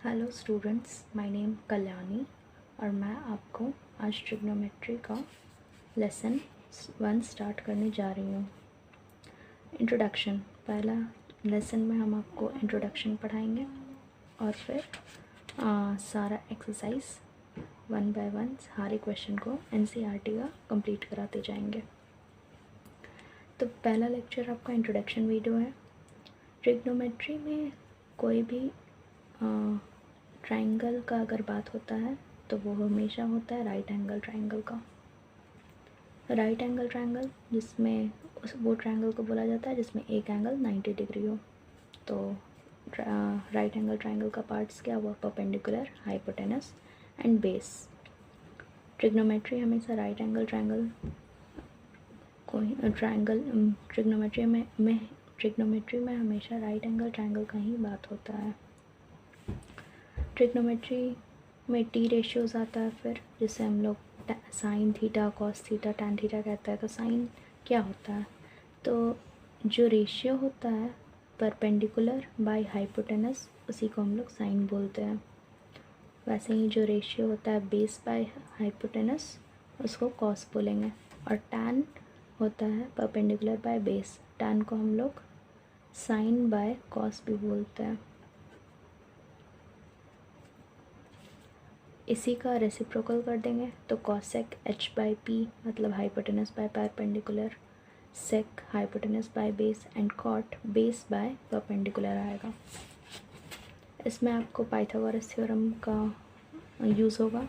Hello students, my name Kalyani और मैं आपको आज ट्रिग्नोमेट्री का लेसन 1 स्टार्ट करने जा रही हूँ। इंट्रोडक्शन। पहला लेसन में हम आपको इंट्रोडक्शन पढ़ाएंगे और फिर सारा एक्सरसाइज 1 बाय 1 सारे क्वेश्चन को एनसीईआरटी का कंप्लीट कराते जाएंगे। तो पहला लेक्चर आपका इंट्रोडक्शन वीडियो है। ट्रिग्नोमेट्री में कोई भी ट्राइंगल का अगर बात होता है तो वो हमेशा होता है राइट एंगल ट्राइंगल का। राइट एंगल ट्राइंगल जिसमें वो ट्राइंगल को बोला जाता है जिसमें एक एंगल 90 डिग्री हो। तो राइट एंगल ट्राइंगल का पार्ट्स क्या हुआ? Perpendicular, hypotenuse and base. Trigonometry हमेशा राइट एंगल ट्राइंगल को ट्रिग्नोमेट्री में हमेशा राइट एंगल ट्राइंगल का ही बात होता है। ट्रिग्नोमेट्री में टी रेशियोज आता है फिर, जिसे हम लोग sine theta, cos theta, tan theta कहता है। तो साइन क्या होता है? तो जो रेशियो होता है परपेंडिकुलर बाय हाइपोटेनस, उसी को हम लोग साइन बोलते हैं। वैसे ही जो रेशियो होता है बेस बाय हाइपोटेनस, उसको कॉस बोलेंगे। और टैन होता है परपेंडिकुलर बाय बेस, टैन को हम लोग साइन बाय कॉस भी बोलते हैं। इसी का रेसिप्रोकल कर देंगे तो कॉसेक एच बाई पी मतलब hypotenuse by perpendicular, sec hypotenuse by base and cot base by perpendicular आएगा। इसमें आपको पाइथागोरस थ्योरम का यूज़ होगा।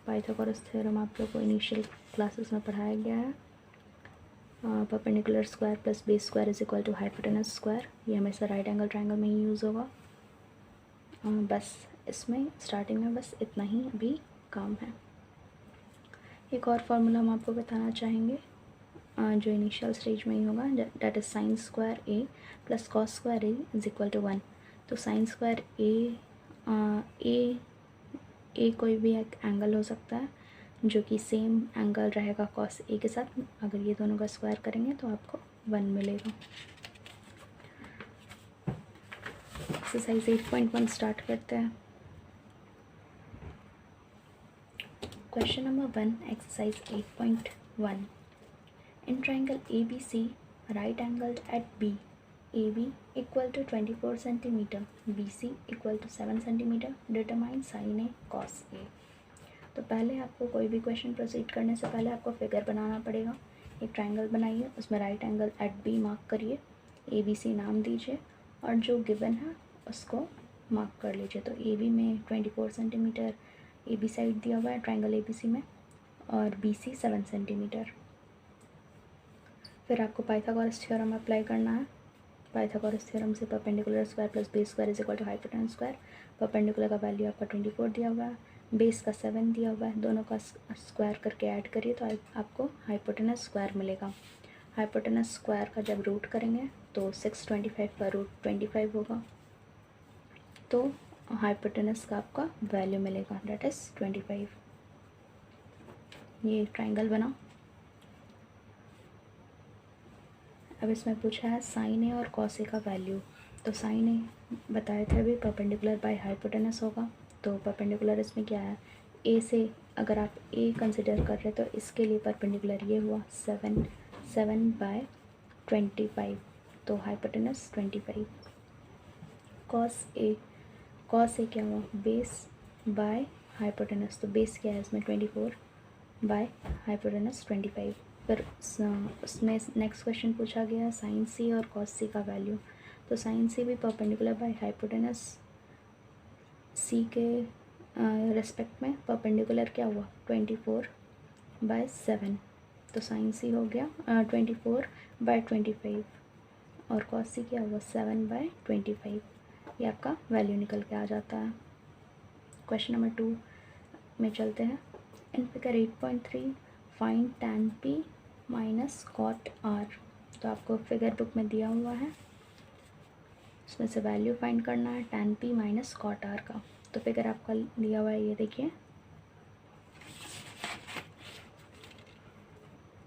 पाइथागोरस थ्योरम आप लोग को इनिशियल क्लासेस में पढ़ाया गया है। Perpendicular square plus base square is equal to hypotenuse square. ये हमेशा राइट एंगल ट्राइंगल में ही यूज़ होगा। बस इसमें स्टार्टिंग में बस इतना ही अभी काम है। एक और फार्मूला हम आपको बताना चाहेंगे जो इनिशियल स्टेज में ही होगा, that is sine square A plus cos square A is equal to 1। तो साइन स्क्वायर ए कोई भी एक एंगल हो सकता है जो कि सेम एंगल रहेगा कॉस ए के साथ। अगर ये दोनों का स्क्वायर करेंगे तो आपको 1 मिलेगा। एक्सरसाइज 8.1 स्टार्ट करते हैं। Question number 1, exercise 8.1. In triangle ABC, right angled at B, AB equal to 24 cm, BC equal to 7 cm, determine sin A cos A. तो पहले आपको कोई भी क्वेश्चन प्रोसीड करने से पहले आपको फिगर बनाना पड़ेगा। एक ट्राइंगल बनाइए, उसमें right angle at B mark करिए, ABC नाम दीजिए और जो गिवन है उसको मार्क कर लीजिए। तो AB में 24 सेंटीमीटर ए बी साइड दिया हुआ है ट्राइंगल ABC में, और BC 7 सेंटीमीटर। फिर आपको पाइथागोरस थ्योरम अप्लाई करना है। पाइथागोरस थ्योरम से perpendicular square plus base square is equal to hypotenuse square. Perpendicular का वैल्यू आपका 24 दिया हुआ है, बेस का 7 दिया हुआ है, दोनों का स्क्वायर करके ऐड करिए तो आपको हाइपोटेनस स्क्वायर मिलेगा। हाइपोटेनस स्क्वायर का जब रूट करेंगे तो 625 का रूट 25 होगा, तो हाइपोटेनस का आपका वैल्यू मिलेगा, डेट इज़ 25। ये ट्राइंगल बना। अब इसमें पूछा है साइन ए और कॉस ए का वैल्यू। तो साइन ए बताए थे अभी परपेंडिकुलर बाय हाइपोटेनस होगा। तो परपेंडिकुलर इसमें क्या है? ए से अगर आप ए कंसिडर कर रहे तो इसके लिए परपेंडिकुलर ये हुआ 7 बाय 25, तो हाइपोटेनस 25। कॉस ए क्या हुआ? बेस बाय हाइपोटेनस, तो बेस क्या है इसमें 24 बाय हाइपोटेनस 25। फिर उसमें नेक्स्ट क्वेश्चन पूछा गया साइन सी और कॉस सी का वैल्यू। तो साइन सी भी परपेंडिकुलर बाय हाइपोटेनस सी के रिस्पेक्ट में परपेंडिकुलर क्या हुआ? 24 बाय 7, तो साइन सी हो गया 24 बाय 25 और कॉस सी क्या हुआ? 7 बाय 25। ये आपका वैल्यू निकल के आ जाता है। क्वेश्चन नंबर 2 में चलते हैं। In figure 8.3 find tan P minus cot R. तो आपको फिगर बुक में दिया हुआ है, उसमें से वैल्यू फाइंड करना है tan P minus cot R का। तो फिगर आपका दिया हुआ है, ये देखिए,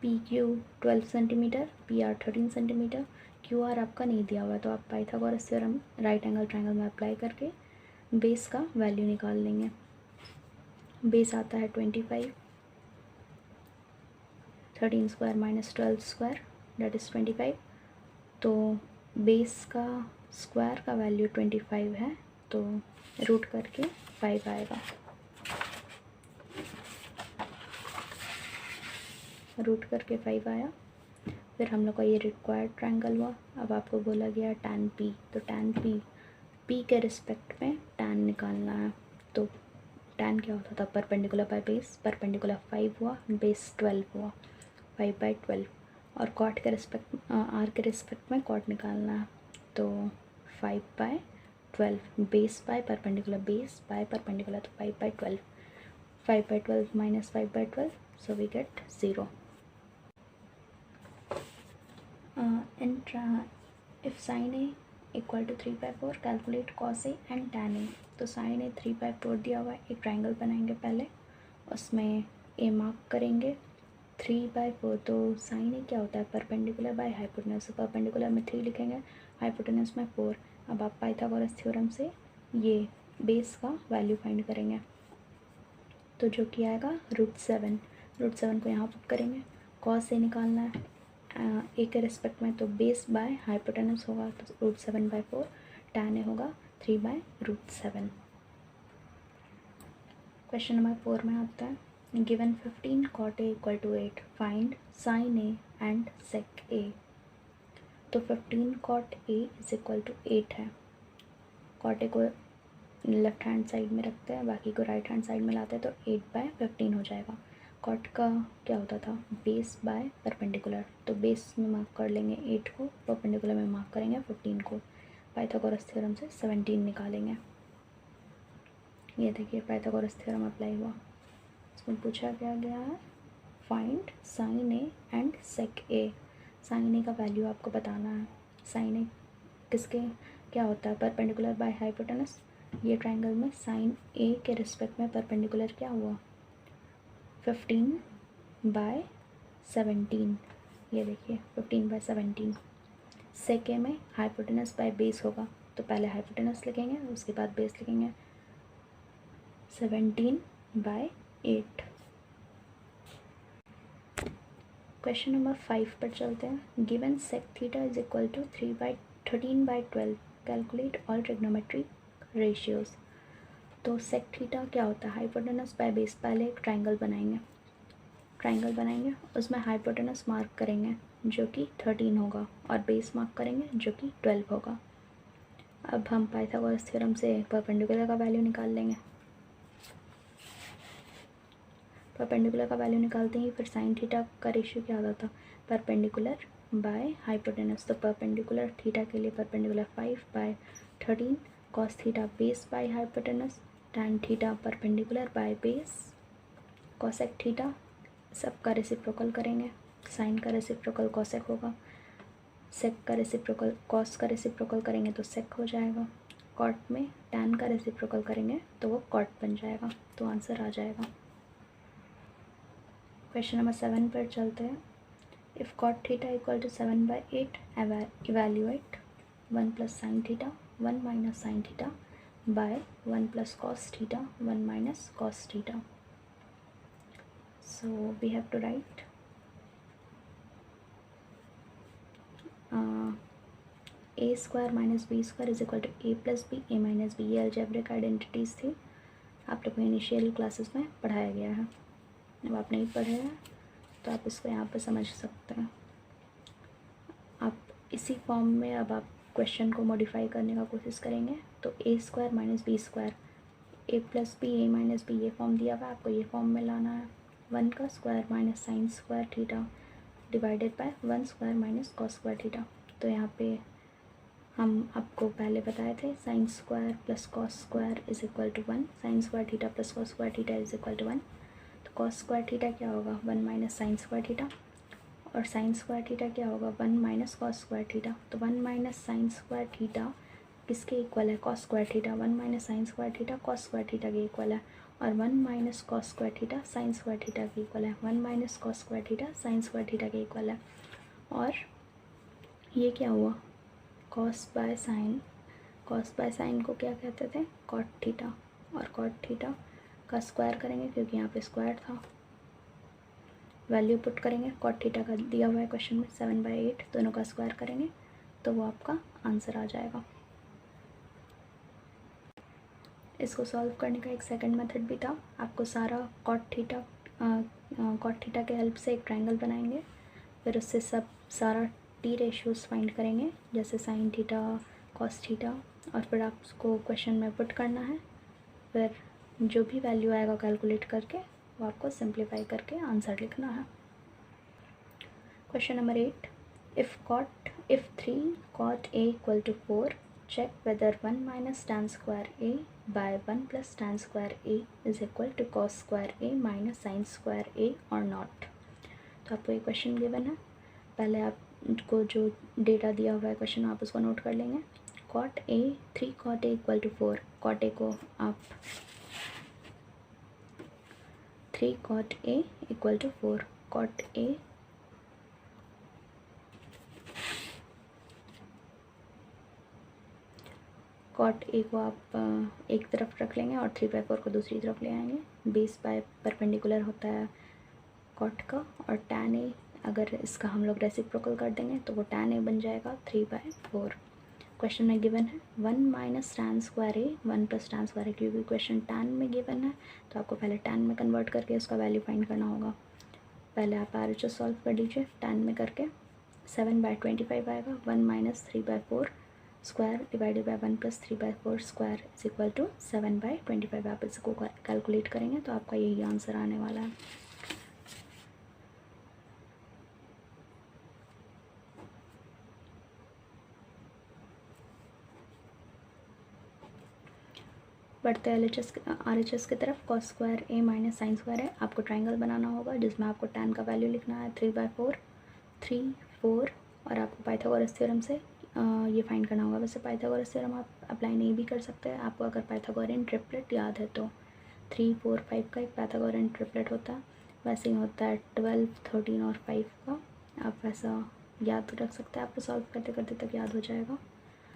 P Q 12 centimetre, P R 13 centimetre, Q R आपका नहीं दिया हुआ है। तो आप Pythagoras theorem right angle triangle में अप्लाई करके बेस का वैल्यू निकाल लेंगे। बेस आता है 25, 13 square minus 12 square that is 25। तो बेस का स्क्वायर का वैल्यू 25 है, तो रूट करके 5 आएगा। रूट करके 5 आया। फिर हम लोग का ये रिक्वायर्ड ट्रायंगल हुआ। अब आपको बोला गया tan p, तो tan p के रिस्पेक्ट में tan निकालना है। तो tan क्या होता था, परपेंडिकुलर बाय बेस, परपेंडिकुलर 5 हुआ, बेस 12 हुआ, 5/12। और कॉट के रिस्पेक्ट r के रिस्पेक्ट में कॉट निकालना है, तो 5/12 base by perpendicular, base by perpendicular, तो 5/12, 5/12 minus 5/12, so we get 0। if sin a equal to 3/4 calculate cos a and tan a। तो sin a 3/4 दिया हुआ है, एक ट्रायंगल बनाएंगे पहले, उसमें a मार्क करेंगे 3/4। तो sin a क्या होता है, परपेंडिकुलर बाय हाइपोटेनस, परपेंडिकुलर में 3 लिखेंगे, हाइपोटेनस में 4। अब आप पाइथागोरस थ्योरम से ये बेस का वैल्यू फाइंड करेंगे, तो जो कि आएगा √7। √7 को यहाँ पुट करेंगे, cos a निकालना है ए के रिस्पेक्ट में, तो बेस बाय हाइपोटेनस होगा, तो √7/4, tan ए होगा 3/√7। क्वेश्चन नंबर 4 में आता है, given 15 cot a equal to 8, find sin a and sec a। तो 15 cot a is equal to 8 है। cot a को लेफ्ट हैंड साइड में रखते हैं, बाकी को राइट हैंड साइड में लाते हैं, तो 8/15 हो जाएगा। कॉट का क्या होता था, बेस बाय परपेंडिकुलर, तो बेस में मार्क कर लेंगे 8 को, परपेंडिकुलर में मार्क करेंगे 15 को। पाइथागोरस थ्योरम से 17 निकालेंगे। ये देखिए पाइथागोरस थ्योरम अप्लाई हुआ। इसमें पूछा गया है find sine A and sec A. Sine A का वैल्यू आपको बताना है। साइन ए किसके क्या होता है, परपेंडिकुलर बाय हाइपोटेनस। ये ट्रायंगल में साइन ए के रिस्पेक्ट में परपेंडिकुलर क्या हुआ, 15/17। ये देखिए 15/17। सेक ए में हाइपोटेनस बाय बेस होगा, तो पहले हाइपोटेनस लिखेंगे, उसके बाद बेस लिखेंगे, 17/8। क्वेश्चन नंबर 5 पर चलते हैं। Given sec theta is equal to 13/12 calculate all trigonometric ratios. तो सेक थीटा क्या होता है, हाइपोटेनस बाय बेस। पहले एक ट्रायंगल बनाएंगे, उसमें हाइपोटेनस मार्क करेंगे जो कि 13 होगा, और बेस मार्क करेंगे जो कि 12 होगा। अब हम पाइथागोरस थ्योरम से परपेंडिकुलर का वैल्यू निकाल लेंगे। परपेंडिकुलर का वैल्यू निकालते ही फिर साइन थीटा का रेशियो क्या होता था, परपेंडिकुलर बाय हाइपोटेनस। तो परपेंडिकुलर थीटा के लिए perpendicular 5/13, cos theta base by hypotenuse, tan theta perpendicular by base, cosec theta सबका रेसिप्रोकल करेंगे, साइन का रेसिप्रोकल कॉसेक होगा, सेक का रेसिप्रोकल कॉस का रेसिप्रोकल करेंगे तो सेक हो जाएगा, कॉट में टैन का रेसिप्रोकल करेंगे तो वो कॉट बन जाएगा, तो आंसर आ जाएगा। क्वेश्चन नंबर 7 पर चलते हैं। If cot theta equal to 7/8 evaluate 1 + sin theta 1 - sin theta by 1 + cos theta 1 - cos theta. So we have to write a square minus B square is equal to a + b a - b। ये algebraic identities थी, आप लोग को initial classes में पढ़ाया गया है। अब आप नहीं पढ़े हैं तो आप इसको यहाँ पर समझ सकते हैं। आप इसी फॉर्म में अब आप क्वेश्चन को मॉडिफाई करने का कोशिश करेंगे, तो a square minus B square, a + b a - b, ये फॉर्म दिया हुआ है, आपको ये फॉर्म में लाना है। 1 का square minus sine square theta divided by 1 square minus cos square theta. तो यहाँ पे हम आपको पहले बताए थे sine square plus cos square is equal to 1, sine square theta plus cos square theta is equal to 1। तो कॉस स्क्वायर थीटा क्या होगा, 1 - साइन स्क्वायर थीटा, और साइन स्क्वायर थीटा क्या होगा, 1 - कॉस स्क्वायर थीटा। तो 1 - साइन स्क्वायर थीटा किसके equal है, cos square theta. 1 - sine square theta cos square theta के इक्वल है, और 1 - cos square theta sine square theta के इक्वल है। 1 - cos square theta sine square theta के इक्वल है। और ये क्या हुआ, cos by sine, cos by sine को क्या कहते थे, कॉट थीटा, और कॉट थीटा का स्क्वायर करेंगे क्योंकि यहाँ पे स्क्वायर था, वैल्यू पुट करेंगे, कॉट थीटा का दिया हुआ है क्वेश्चन में 7/8, दोनों का स्क्वायर करेंगे तो वो आपका आंसर आ जाएगा। इसको सॉल्व करने का एक सेकंड मेथड भी था, आपको सारा कॉट थीटा के हेल्प से एक ट्रायंगल बनाएंगे, फिर उससे सारा टी रेशियोज़ फाइंड करेंगे, जैसे साइन थीटा, कॉस थीटा, और फिर आपको क्वेश्चन में पुट करना है, फिर जो भी वैल्यू आएगा कैलकुलेट करके वो आपको सिंप्लीफाई करके आंसर लिखना है। Question number 8, if 3 cot a equal to 4, check whether 1 minus tan square a by 1 plus tan square a is equal to cos square a minus sin square a or not। तो आपको ये question given है, पहले आपको जो data दिया हुआ है क्वेश्चन आप उसको नोट कर लेंगे। cot a 3 cot a equal to 4, cot a को आप 3 cot a equal to 4, cot a cot A को आप एक तरफ रख लेंगे और 3/4 को दूसरी तरफ ले आएंगे। बेस बाय परपेंडिकुलर होता है कॉट का, और tan ए अगर इसका हम लोग रेसिप्रोकल कर देंगे तो वो tan ए बन जाएगा 3/4। क्वेश्चन में गिवन है 1 माइनस tan स्क्वायर ए 1 प्लस tan स्क्वायर ए, क्योंकि क्वेश्चन tan में गिवन है तो आपको पहले tan में कन्वर्ट करके उसका वैल्यू फाइंड करना होगा। पहले आप RHS सॉल्व कर लीजिए tan में करके, 7/25 आएगा, 1 minus 3/4 square divided by 1 plus 3/4 square is equal to 7/25। आप इसको कैलकुलेट करेंगे तो आपका यही आंसर आने वाला है। बढ़ते RHS की तरफ, कॉस स्क्वायर ए माइनस साइन स्क्वायर है, आपको ट्राइंगल बनाना होगा जिसमें आपको tan का वैल्यू लिखना है 3/4, 3, 4, और आपको पाइथागोरस थ्योरम से ये फाइंड करना होगा। वैसे पाइथागोरस थ्योरम आप अप्लाई नहीं भी कर सकते हैं, आपको अगर पाइथागोरियन ट्रिपलेट याद है तो 3, 4, 5 का एक पाइथागोरियन ट्रिपलेट होता है, वैसे ही होता है 12, 13 और 5 का, आप वैसा याद रख सकते हैं, आपको सॉल्व करते करते तक याद हो जाएगा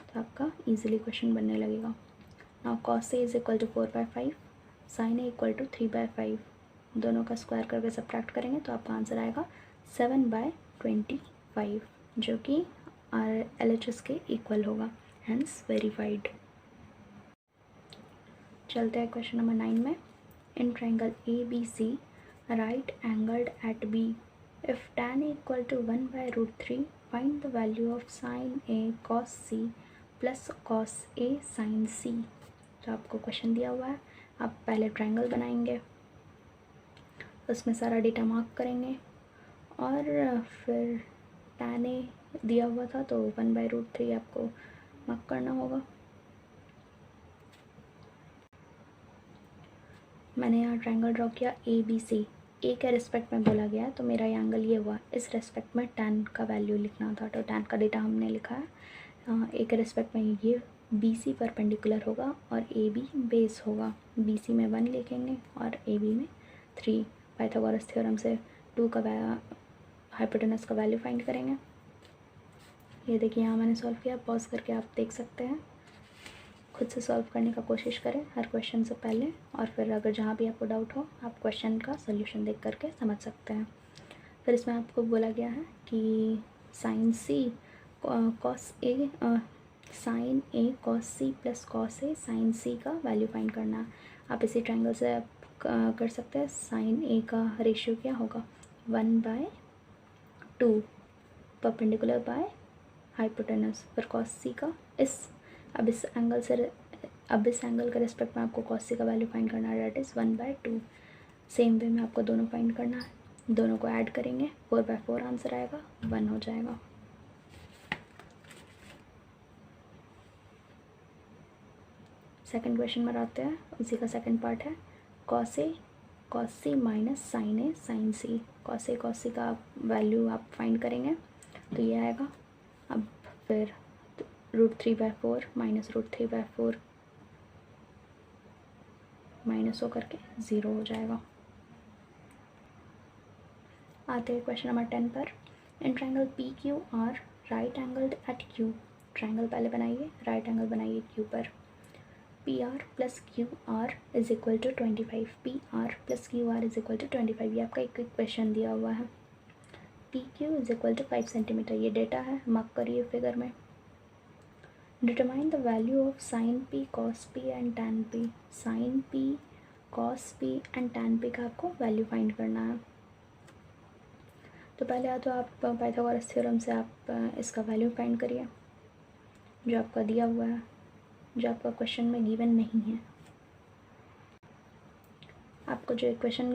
तो आपका ईजिली क्वेश्चन बनने लगेगा। Now cos a is equal to 4/5, sin a equal to 3/5, दोनों का स्क्वायर करके सब्ट्रैक्ट करेंगे तो आपका आंसर आएगा 7/25, जो कि LHS के इक्वल होगा, हेंस वेरीफाइड। चलते हैं क्वेश्चन नंबर 9 में। In triangle ABC right angled at B, if tan a equal to 1/√3, find the value of sin a cos C प्लस cos a sin C। तो आपको क्वेश्चन दिया हुआ है, आप पहले ट्राइंगल बनाएंगे, उसमें सारा डेटा मार्क करेंगे, और फिर tan a दिया हुआ था तो 1/√3 आपको मार्क करना होगा। मैंने यहाँ ट्रायंगल ड्रॉ किया ABC, ए के रिस्पेक्ट में बोला गया है तो मेरा ये एंगल ये हुआ, इस रिस्पेक्ट में tan का वैल्यू लिखना था तो tan का डेटा हमने लिखा है। ए के रिस्पेक्ट में ये BC परपेंडिकुलर होगा और AB बेस होगा, BC में 1 लिखेंगे और AB में 3। पाइथागोरस थ्योरम से 2 का हाइपोटेनस का वैल्यू फाइंड करेंगे। ये देखिए यहाँ मैंने सॉल्व किया, पॉज करके आप देख सकते हैं, खुद से सॉल्व करने का कोशिश करें हर क्वेश्चन से पहले, और फिर अगर जहाँ भी आपको डाउट हो आप क्वेश्चन का सोल्यूशन देख करके समझ सकते हैं। फिर इसमें आपको बोला गया है कि sign A cos C plus cos A sign सी का वैल्यू फाइंड करना है। आप इसी ट्रायंगल से आप कर सकते हैं। साइन ए का रेशियो क्या होगा, 1/2 परपेंडिकुलर बाय हाइपोटेनस, फिर कॉस सी का अब इस एंगल के रेस्पेक्ट में आपको कॉस सी का वैल्यू फाइंड करना है, डेट इज़ 1/2। सेम वे में आपको दोनों फाइंड करना है, दोनों को ऐड करेंगे, 4/4 आंसर आएगा, 1 हो जाएगा। सेकंड क्वेश्चन में आते हैं, उसी का सेकंड पार्ट है, कॉस सी माइनस साइन ए साइन सी। कॉस सी का वैल्यू आप फाइंड करेंगे तो ये आएगा। अब फिर √3/4 माइनस √3/4 माइनस हो करके 0 हो जाएगा। आते हैं क्वेश्चन नंबर 10 पर। In triangle PQR right angled at Q, triangle पहले बनाइए, राइट एंगल बनाइए क्यू पर। P R plus Q R is equal to 25, P R plus Q R is equal to 25, ये आपका एक क्वेश्चन दिया हुआ है। P Q is equal to 5 centimetre, ये डेटा है, मार्क करिए फिगर में। Determine the value of sine P, cos P and tan P. Sign P, cos P and tan P का आपको वैल्यू फाइंड करना है। तो पहले या तो आप पाइथागोरस थ्योरम से आप इसका वैल्यू फाइंड करिए जो आपका दिया हुआ है, जो आपका क्वेश्चन में गिवन नहीं है। आपको जो इक्वेशन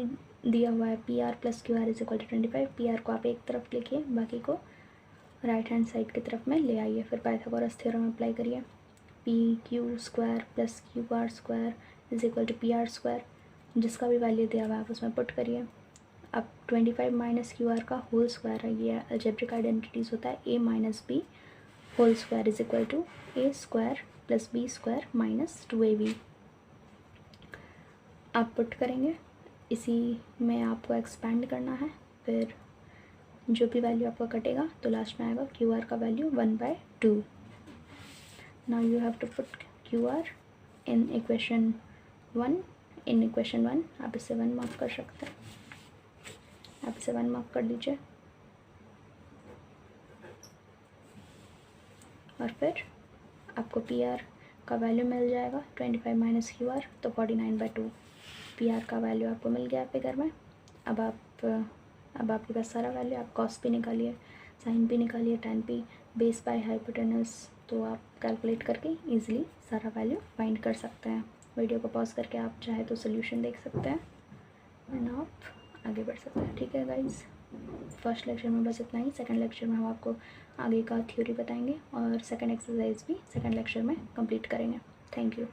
दिया हुआ है P R plus Q R is equal to 25, P R को आप एक तरफ लिखिए, बाकी को राइट हैंड साइड की तरफ में ले आइए। फिर पाइथागोरस थ्योरम अप्लाई करिए। P Q square plus Q R square is equal to P R square, जिसका भी वैल्यू दिया हुआ है आप उसमें पुट करिए। अब 25 माइनस क्यू आर का होल स्क्वायर है, ये अलजेब्रिक आइडेंटिटीज़ होता है, A minus B whole square is equal to A square plus B square minus 2ab। आप पुट करेंगे, इसी में आपको एक्सपेंड करना है। फिर जो भी वैल्यू आपका कटेगा तो लास्ट में आएगा क्यू आर का value 1/2। Now you have to put Q R in equation 1। In equation 1 आप इसे 1 मार्क कर सकते हैं, आप इसे 1 मार्क कर दीजिए। और फिर आपको पी आर का वैल्यू मिल जाएगा 25 माइनस क्यू आर, तो 49/2 पी आर का वैल्यू आपको मिल गया फिगर में। अब आपके पास सारा वैल्यू, आप कॉस भी निकालिए, साइन भी निकालिए, टैन भी, बेस बाय हाइपोटेनस, तो आप कैलकुलेट करके इजीली सारा वैल्यू फाइंड कर सकते हैं। वीडियो को पॉज करके आप चाहे तो सोल्यूशन देख सकते हैं एंड आप आगे बढ़ सकते हैं। ठीक है गाइज, फर्स्ट लेक्चर में बस इतना ही। सेकंड लेक्चर में हम आपको आगे का थ्योरी बताएंगे और सेकंड एक्सरसाइज भी सेकंड लेक्चर में कंप्लीट करेंगे। Thank you.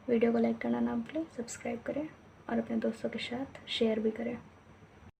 वीडियो को लाइक करना ना भूलें, सब्सक्राइब करें और अपने दोस्तों के साथ शेयर भी करें।